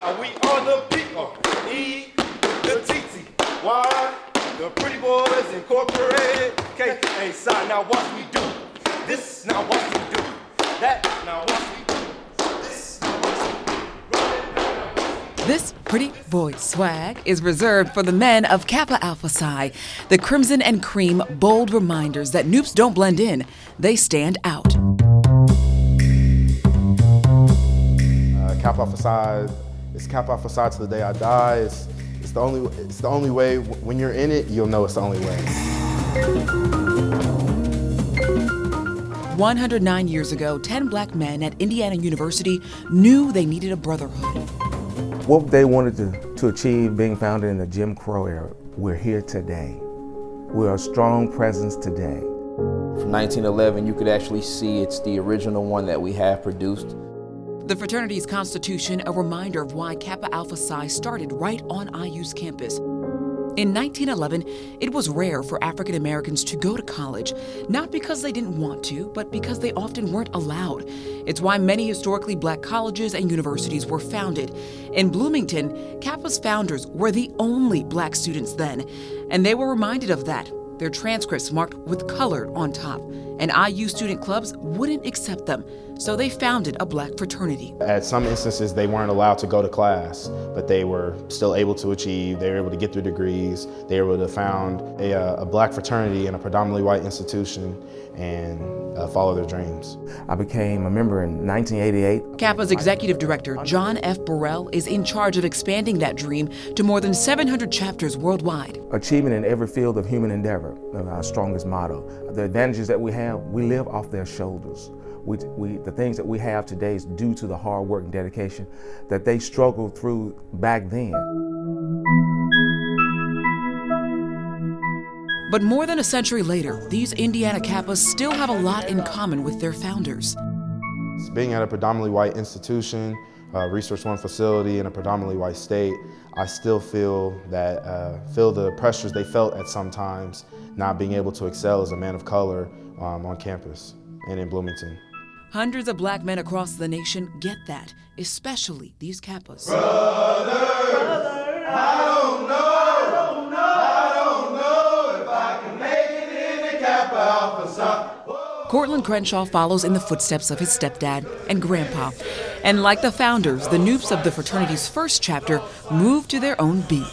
We are the P-R-E, the T-T-Y, the Pretty Boys Incorporated, Kappa Psi. Now watch me do this, now watch me do that, now watch me do this, now watch me do. This pretty boy swag is reserved for the men of Kappa Alpha Psi, the crimson and cream bold reminders that noobs don't blend in, they stand out. Kappa Alpha Psi, it's Kappa Alpha Psi to the day I die. It's the only way. When you're in it, you'll know it's the only way. 109 years ago, 10 black men at Indiana University knew they needed a brotherhood. What they wanted to achieve being founded in the Jim Crow era, we're here today. We're a strong presence today. From 1911, you could actually see it's the original one that we have produced. The fraternity's constitution, a reminder of why Kappa Alpha Psi started right on IU's campus. In 1911, it was rare for African Americans to go to college, not because they didn't want to, but because they often weren't allowed. It's why many historically black colleges and universities were founded. In Bloomington, Kappa's founders were the only black students then, and they were reminded of that. Their transcripts marked with color on top, and IU student clubs wouldn't accept them, so they founded a black fraternity. At some instances, they weren't allowed to go to class, but they were still able to achieve. They were able to get their degrees. They were able to found a black fraternity in a predominantly white institution and follow their dreams. I became a member in 1988. Kappa's executive director, John F. Burrell, is in charge of expanding that dream to more than 700 chapters worldwide. Achievement in every field of human endeavor, our strongest motto. The advantages that we have, we live off their shoulders. The things that we have today is due to the hard work and dedication that they struggled through back then. But more than a century later, these Indiana Kappas still have a lot in common with their founders. Being at a predominantly white institution, Resource One facility in a predominantly white state, I still feel the pressures they felt at some times, not being able to excel as a man of color on campus and in Bloomington. Hundreds of black men across the nation get that, especially these Kappas. Brother, I don't know if I can make it in the Kappa Alpha Psi. Cortland Crenshaw follows in the footsteps of his stepdad and grandpa. And like the founders, the noobs of the fraternity's first chapter moved to their own beat.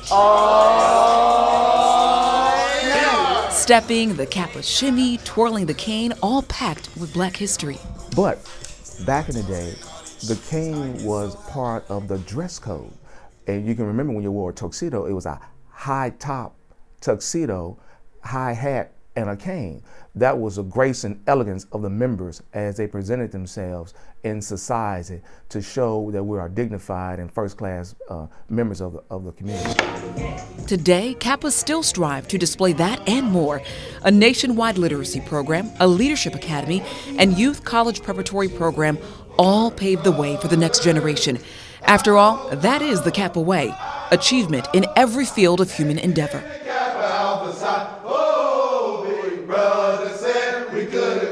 Stepping, the Kappa shimmy, twirling the cane, all packed with black history. But back in the day, the cane was part of the dress code. And you can remember when you wore a tuxedo, it was a high top tuxedo, high hat, and a cane. That was the grace and elegance of the members as they presented themselves in society to show that we are dignified and first-class members of the community. Today, Kappas still strive to display that and more. A nationwide literacy program, a leadership academy, and youth college preparatory program all pave the way for the next generation. After all, that is the Kappa way, achievement in every field of human endeavor. Kappa Alpha Psi, oh, big brother said we couldn't